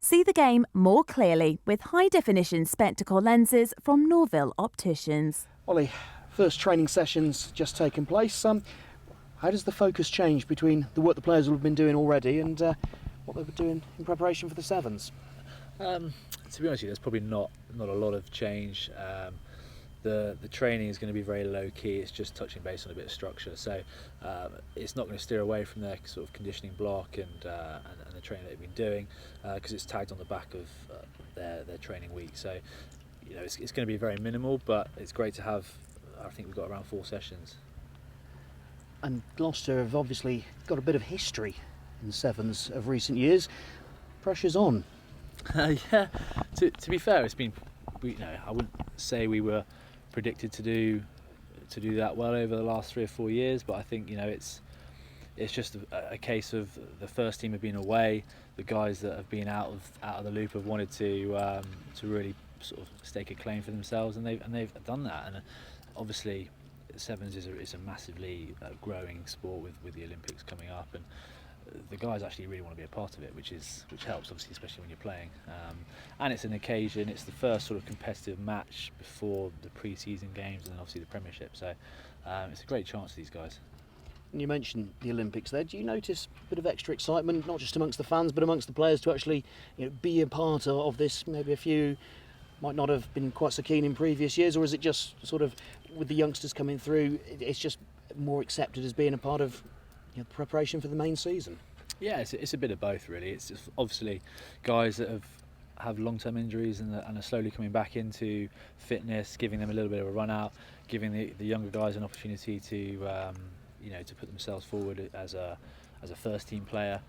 See the game more clearly with high-definition spectacle lenses from Norville Opticians. Olly, first training sessions just taken place. How does the focus change between the work the players will have been doing already and what they were doing in preparation for the Sevens? To be honest with you, there's probably not a lot of change. The training is going to be very low key. It's just touching base on a bit of structure, so it's not going to steer away from their sort of conditioning block and the training they've been doing, because it's tagged on the back of their training week. So it's going to be very minimal, but it's great to have. I think we've got around 4 sessions. And Gloucester have obviously got a bit of history in Sevens of recent years. Pressure's on. Yeah. To be fair, it's been. I wouldn't say we were predicted to do that well over the last 3 or 4 years, but I think it's just a case of the first team have been away. The guys that have been out of the loop have wanted to really sort of stake a claim for themselves, and they've done that. And obviously, Sevens is a massively growing sport with the Olympics coming up, and the guys actually really want to be a part of it, which helps obviously, especially when you're playing. And it's an occasion. It's the first sort of competitive match before the pre-season games, and then obviously the Premiership. So it's a great chance for these guys. And you mentioned the Olympics there. Do you notice a bit of extra excitement, not just amongst the fans, but amongst the players to actually be a part of this? Maybe a few might not have been quite so keen in previous years, or is it just sort of with the youngsters coming through, it's just more accepted as being a part of preparation for the main season? Yeah, it's a bit of both really. It's just obviously guys that have long-term injuries and are slowly coming back into fitness, giving them a little bit of a run out, giving the younger guys an opportunity to to put themselves forward as a first team player.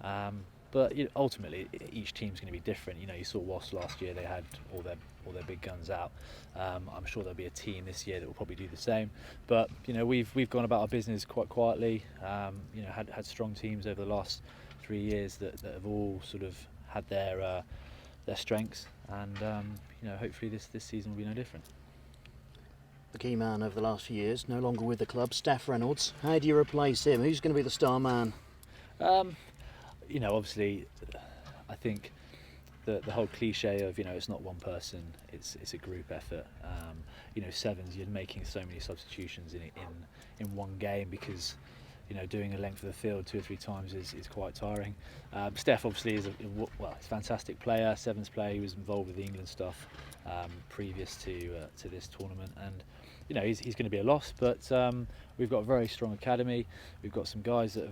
But ultimately, each team's going to be different. You saw Wasps last year; they had all their big guns out. I'm sure there'll be a team this year that will probably do the same. But we've gone about our business quite quietly. Had strong teams over the last 3 years that have all sort of had their strengths, and hopefully this season will be no different. The key man over the last few years, no longer with the club, Steph Reynolds. How do you replace him? Who's going to be the star man? Obviously, I think the whole cliche of it's not one person, it's a group effort. Sevens, you're making so many substitutions in one game because doing a length of the field 2 or 3 times is quite tiring. Steph obviously is he's a fantastic player, Sevens player. He was involved with the England stuff previous to this tournament, and he's going to be a loss, but we've got a very strong academy. We've got some guys that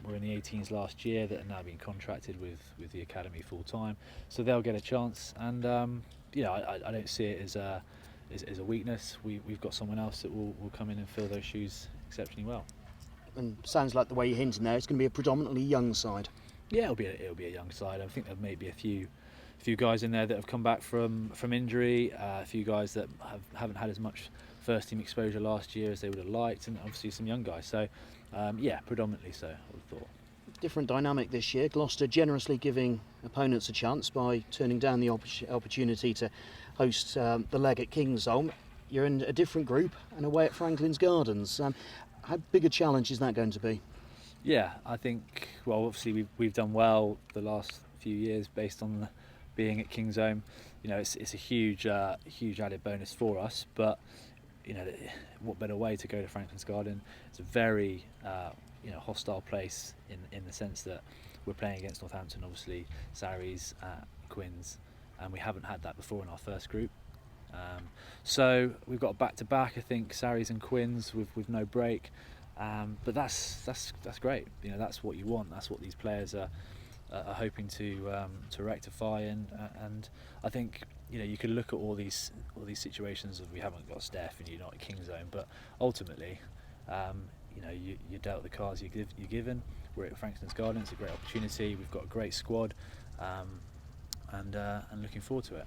were in the 18s last year that are now being contracted with the academy full time, so they'll get a chance. And I don't see it as a weakness. We've got someone else that will come in and fill those shoes exceptionally well. And sounds like the way you're hinting there, it's going to be a predominantly young side. Yeah, it'll be a young side. I think there may be a few guys in there that have come back from injury, a few guys that haven't had as much first team exposure last year as they would have liked, and obviously some young guys. So predominantly so, I would have thought. Different dynamic this year. Gloucester generously giving opponents a chance by turning down the opportunity to host the leg at Kingsholm. You're in a different group and away at Franklin's Gardens. How big a challenge is that going to be? Yeah, I think, well, obviously we've done well the last few years based on being at Kingsholm. It's a huge added bonus for us, but what better way to go to Franklin's Garden? It's a very hostile place in the sense that we're playing against Northampton, obviously, Sarries, Quins, and we haven't had that before in our first group. So we've got back-to-back, I think, Sarries and Quins with no break, but that's great. That's what you want. That's what these players are hoping to rectify, and I think you could look at all these situations of we haven't got Steph and you're not at Kingsholm, but ultimately you're dealt the cards you're given. We're at Franklin's Garden. It's a great opportunity. We've got a great squad, and looking forward to it.